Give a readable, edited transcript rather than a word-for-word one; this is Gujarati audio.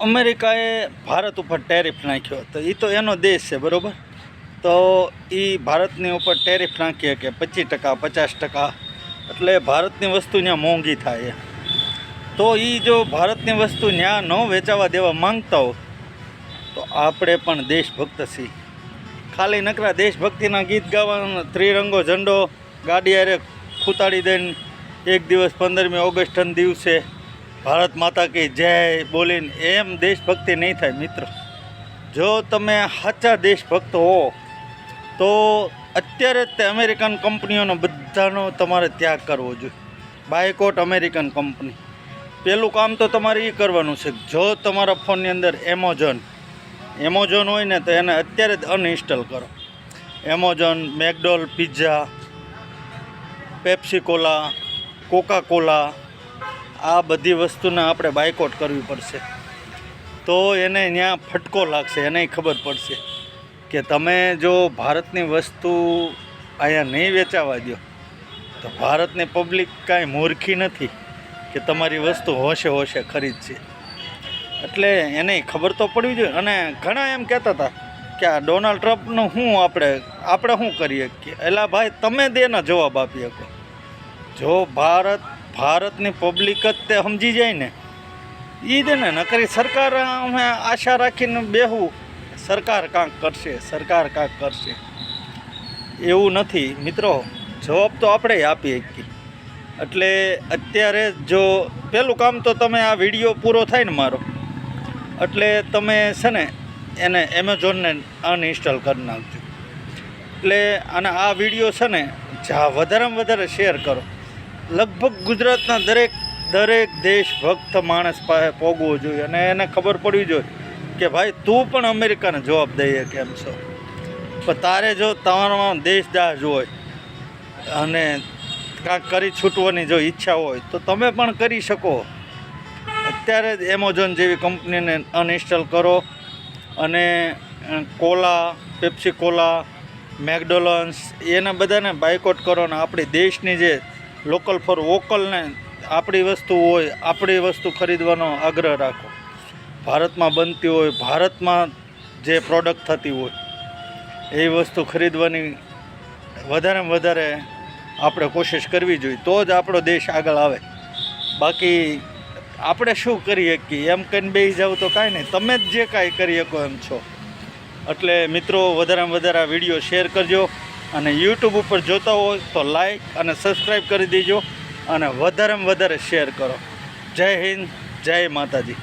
અમેરિકાએ ભારત ઉપર ટેરિફ નાખ્યો તો એ તો એનો દેશ છે, બરાબર. તો એ ભારતની ઉપર ટેરિફ નાખીએ કે 25% 50%, એટલે ભારતની વસ્તુ ત્યાં મોંઘી થાય. તો એ જો ભારતની વસ્તુ ત્યાં ન વેચાવા દેવા માંગતા હો તો આપણે પણ દેશભક્ત છીએ. ખાલી નકરા દેશભક્તિના ગીત ગાવાના, ત્રિરંગો ઝંડો ગાડી હારે ખૂતાડી દઈને એક દિવસ 15મી ઓગસ્ટના દિવસે ભારત માતા કી જય બોલીને એમ દેશભક્તિ નહીં થાય મિત્રો. જો તમે સાચા દેશભક્ત હો તો અત્યારે તે અમેરિકન કંપનીઓનો બધાનો તમારે ત્યાગ કરવો જોઈએ. Boycott American company. પહેલું કામ તો તમારે એ કરવાનું છે, જો તમારા ફોનની અંદર એમેઝોન હોય ને તો એને અત્યારે જ અનઇન્સ્ટોલ કરો. Amazon, McDonald pizza, Pepsi cola, Coca Cola, આ બધી વસ્તુને આપણે બાયકોટ કરવી પડશે. તો એને ત્યાં ફટકો લાગશે, એને ખબર પડશે કે તમે જો ભારતની વસ્તુ અહીંયા નહીં વેચાવા દો તો ભારતની પબ્લિક કાંઈ મૂર્ખી નથી કે તમારી વસ્તુ હોશે ખરીદશે. એટલે એને ખબર તો પડવી જોઈએ. અને ઘણા એમ કહેતા હતા કે આ ડોનાલ્ડ ટ્રમ્પનું આપણે શું કરીએ કે એલા ભાઈ તમે દેના જવાબ આપી શકો. જો ભારતની પબ્લિક જ તે સમજી જાય ને એ દે ને, નકરી સરકાર અમે આશા રાખીને બેહું સરકાર કાંક કરશે એવું નથી મિત્રો. જવાબ તો આપણે આપી શકીએ. એટલે અત્યારે જો પહેલું કામ તો તમે આ વિડીયો પૂરો થાય ને મારો એટલે તમે છે ને એને એમેઝોનને અનઇન્સ્ટોલ કરી નાખજો. એટલે અને આ વિડીયો છે ને વધારેમાં વધારે શેર કરો. લગભગ ગુજરાતના દરેક દેશભક્ત માણસ પાસે પહોંચવો જોઈએ અને એને ખબર પડવી જોઈએ કે ભાઈ તું પણ અમેરિકાને જવાબ દઈએ કેમ છો. પણ તારે જો તમારામાં દેશદાસ હોય અને કાંઈક કરી છૂટવાની જો ઈચ્છા હોય તો તમે પણ કરી શકો. અત્યારે જ એમેઝોન જેવી કંપનીને અનઇન્સ્ટોલ કરો અને કોલા, પેપ્સી કોલા, મેકડોનલ્ડ્સ એના બધાને બાયકોટ કરો અને આપણી દેશની જે લોકલ ફોર વોકલને આપણી વસ્તુ હોય આપણી વસ્તુ ખરીદવાનો આગ્રહ રાખો. ભારતમાં બનતી હોય, ભારતમાં જે પ્રોડક્ટ થતી હોય એ વસ્તુ ખરીદવાની વધારેમાં વધારે આપણે કોશિશ કરવી જોઈએ. તો જ આપણો દેશ આગળ આવે. બાકી આપણે શું કરીએ કે એમ કહીને બેસી જાવ તો કાંઈ નહીં. તમે જ જે કાંઈ કરી શકો એમ છો. એટલે મિત્રો વધારેમાં વધારે આ વિડીયો શેર કરજો અને યુટ્યુબ ઉપર જોતા હોય તો લાઈક અને સબસ્ક્રાઈબ કરી દેજો અને વધારેમાં વધારે શેર કરો. જય હિન્દ, જય માતાજી.